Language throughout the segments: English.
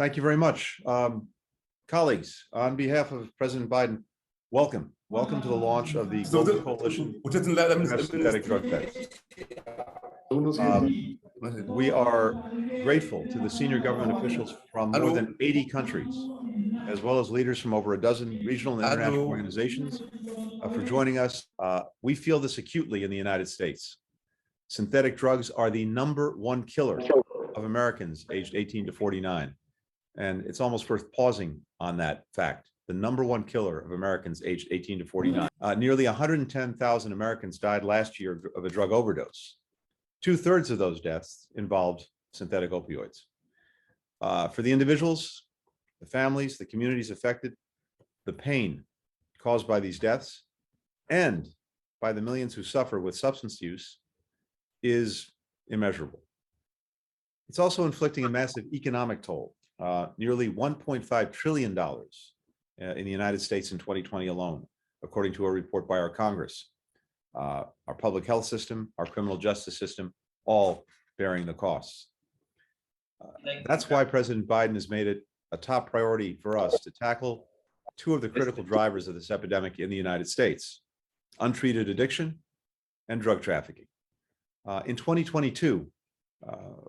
Thank you very much. Colleagues, on behalf of President Biden, welcome. Welcome to the launch of the Global Coalition to Address Synthetic Drug Deaths. We are grateful to the senior government officials from more than 80 countries, as well as leaders from over a dozen regional and international organizations for joining us. We feel this acutely in the United States. Synthetic drugs are the #1 killer of Americans aged 18 to 49. And it's almost worth pausing on that fact. The #1 killer of Americans aged 18 to 49. Nearly 110,000 Americans died last year of a drug overdose. 2/3 of those deaths involved synthetic opioids. For the individuals, the families, the communities affected, the pain caused by these deaths and by the millions who suffer with substance use is immeasurable. It's also inflicting a massive economic toll. Nearly $1.5 trillion in the United States in 2020 alone, according to a report by our Congress. Our public health system, our criminal justice system, all bearing the costs. That's why President Biden has made it a top priority for us to tackle two of the critical drivers of this epidemic in the United States: untreated addiction and drug trafficking. In 2022,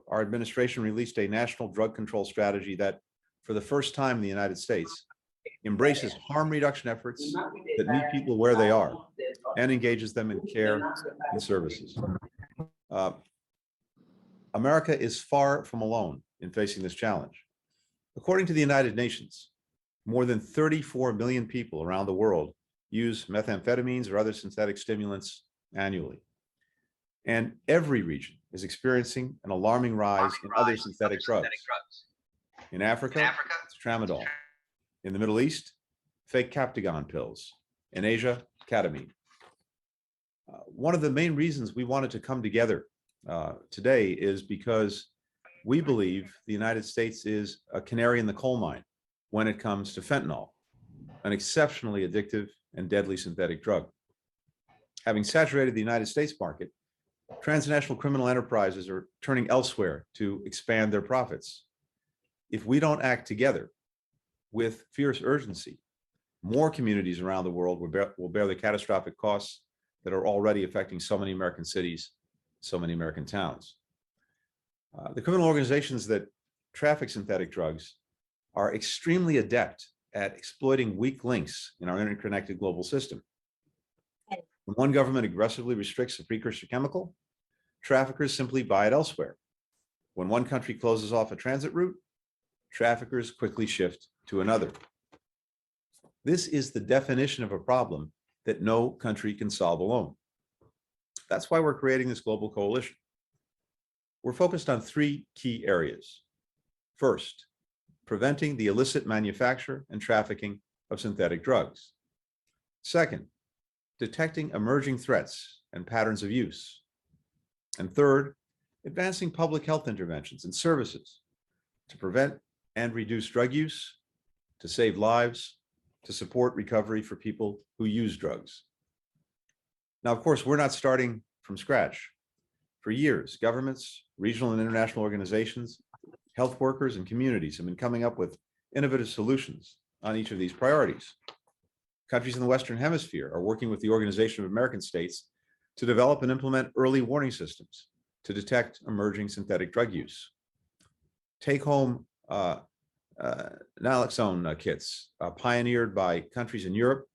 our administration released a national drug control strategy that, for the first time in the United States, embraces harm reduction efforts that meet people where they are and engages them in care and services. America is far from alone in facing this challenge. According to the United Nations, more than 34 million people around the world use methamphetamines or other synthetic stimulants annually. And every region is experiencing an alarming rise in other synthetic drugs. In Africa, it's tramadol. In the Middle East, fake Captagon pills. In Asia, ketamine. One of the main reasons we wanted to come together today is because we believe the United States is a canary in the coal mine when it comes to fentanyl, an exceptionally addictive and deadly synthetic drug. Having saturated the United States market, transnational criminal enterprises are turning elsewhere to expand their profits. If we don't act together with fierce urgency, more communities around the world will bear the catastrophic costs that are already affecting so many American cities, so many American towns. The criminal organizations that traffic synthetic drugs are extremely adept at exploiting weak links in our interconnected global system. When one government aggressively restricts a precursor chemical, traffickers simply buy it elsewhere. When one country closes off a transit route, traffickers quickly shift to another. This is the definition of a problem that no country can solve alone. That's why we're creating this global coalition. We're focused on 3 key areas. First, preventing the illicit manufacture and trafficking of synthetic drugs. Second, detecting emerging threats and patterns of use. And third, advancing public health interventions and services to prevent and reduce drug use, to save lives, to support recovery for people who use drugs. Now, of course, we're not starting from scratch. For years, governments, regional and international organizations, health workers, and communities have been coming up with innovative solutions on each of these priorities. Countries in the Western Hemisphere are working with the Organization of American States to develop and implement early warning systems to detect emerging synthetic drug use. Take-home naloxone kits pioneered by countries in Europe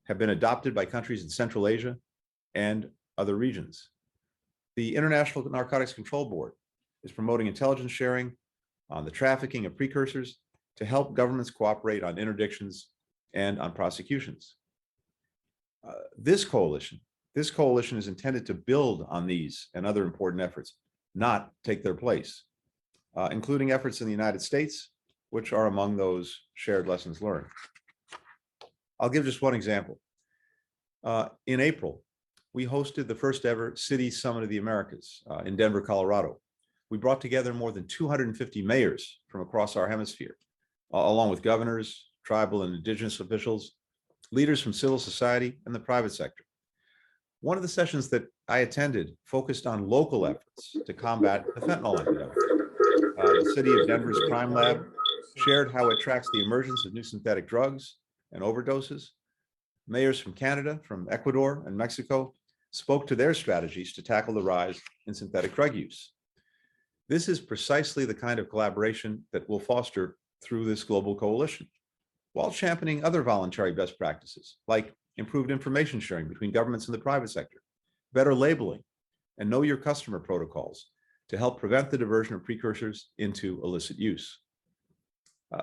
have been adopted by countries in Central Asia and other regions. The International Narcotics Control Board is promoting intelligence sharing on the trafficking of precursors to help governments cooperate on interdictions and on prosecutions. This coalition is intended to build on these and other important efforts, not take their place, including efforts in the United States, which are among those shared lessons learned. I'll give just one example. In April, we hosted the first ever City Summit of the Americas in Denver, Colorado. We brought together more than 250 mayors from across our hemisphere, along with governors, tribal and indigenous officials, leaders from civil society and the private sector. One of the sessions that I attended focused on local efforts to combat the fentanyl epidemic. The city of Denver's crime lab shared how it tracks the emergence of new synthetic drugs and overdoses. Mayors from Canada, from Ecuador and Mexico spoke to their strategies to tackle the rise in synthetic drug use. This is precisely the kind of collaboration that we'll foster through this global coalition, while championing other voluntary best practices, like improved information sharing between governments and the private sector, better labeling, and know your customer protocols to help prevent the diversion of precursors into illicit use.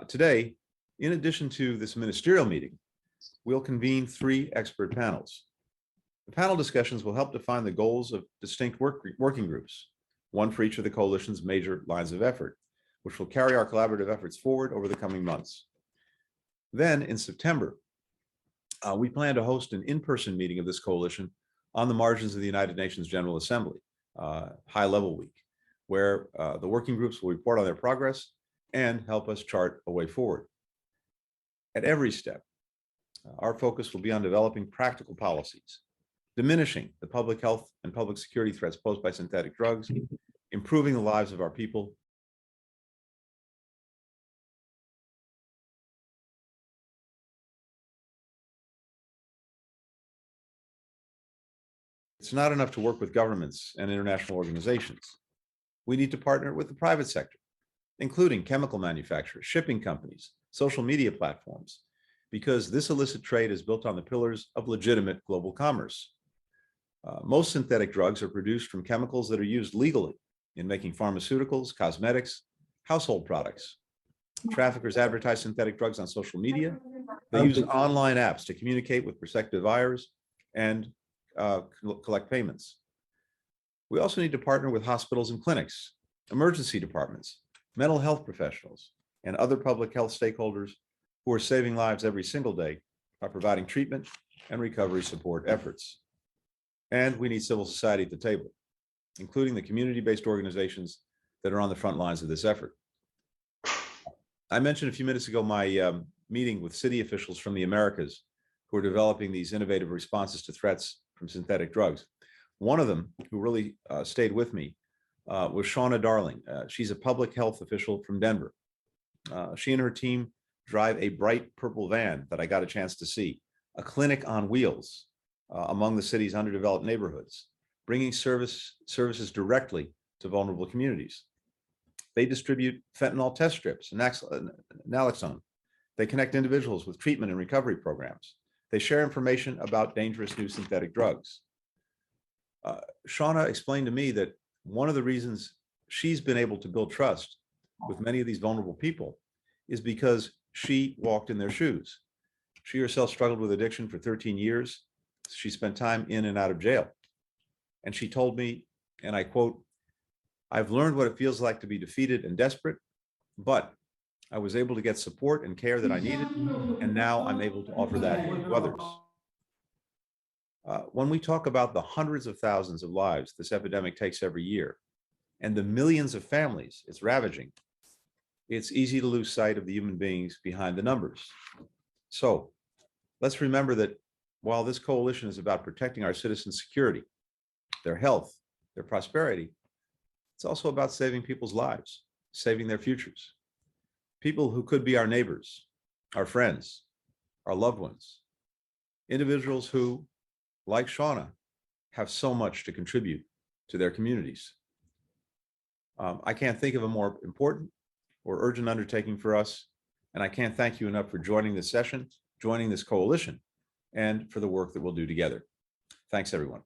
Today, in addition to this ministerial meeting, we'll convene 3 expert panels. The panel discussions will help define the goals of distinct working groups, one for each of the coalition's major lines of effort, which will carry our collaborative efforts forward over the coming months. Then in September, we plan to host an in-person meeting of this coalition on the margins of the United Nations General Assembly, high-level week, where the working groups will report on their progress and help us chart a way forward. At every step, our focus will be on developing practical policies, diminishing the public health and public security threats posed by synthetic drugs, improving the lives of our people, It's not enough to work with governments and international organizations. We need to partner with the private sector, including chemical manufacturers, shipping companies, social media platforms, because this illicit trade is built on the pillars of legitimate global commerce. Most synthetic drugs are produced from chemicals that are used legally in making pharmaceuticals, cosmetics, household products. Traffickers advertise synthetic drugs on social media. They use online apps to communicate with prospective buyers and collect payments. We also need to partner with hospitals and clinics, emergency departments, mental health professionals, and other public health stakeholders who are saving lives every single day by providing treatment and recovery support efforts. And we need civil society at the table, including the community-based organizations that are on the front lines of this effort. I mentioned a few minutes ago my meeting with city officials from the Americas who are developing these innovative responses to threats from synthetic drugs. One of them who really stayed with me was Shauna Darling. She's a public health official from Denver. She and her team drive a bright purple van that I got a chance to see, a clinic on wheels among the city's underdeveloped neighborhoods, bringing services directly to vulnerable communities. They distribute fentanyl test strips and naloxone. They connect individuals with treatment and recovery programs. They share information about dangerous new synthetic drugs. Shauna explained to me that one of the reasons she's been able to build trust with many of these vulnerable people is because she walked in their shoes. She herself struggled with addiction for 13 years. She spent time in and out of jail. And she told me, and I quote, "I've learned what it feels like to be defeated and desperate, but I was able to get support and care that I needed, and now I'm able to offer that to others." When we talk about the hundreds of thousands of lives this epidemic takes every year, and the millions of families it's ravaging, it's easy to lose sight of the human beings behind the numbers. So let's remember that while this coalition is about protecting our citizens' security, their health, their prosperity, it's also about saving people's lives, saving their futures. People who could be our neighbors, our friends, our loved ones, individuals who, like Shauna, have so much to contribute to their communities. I can't think of a more important or urgent undertaking for us, and I can't thank you enough for joining this session, joining this coalition, and for the work that we'll do together. Thanks, everyone.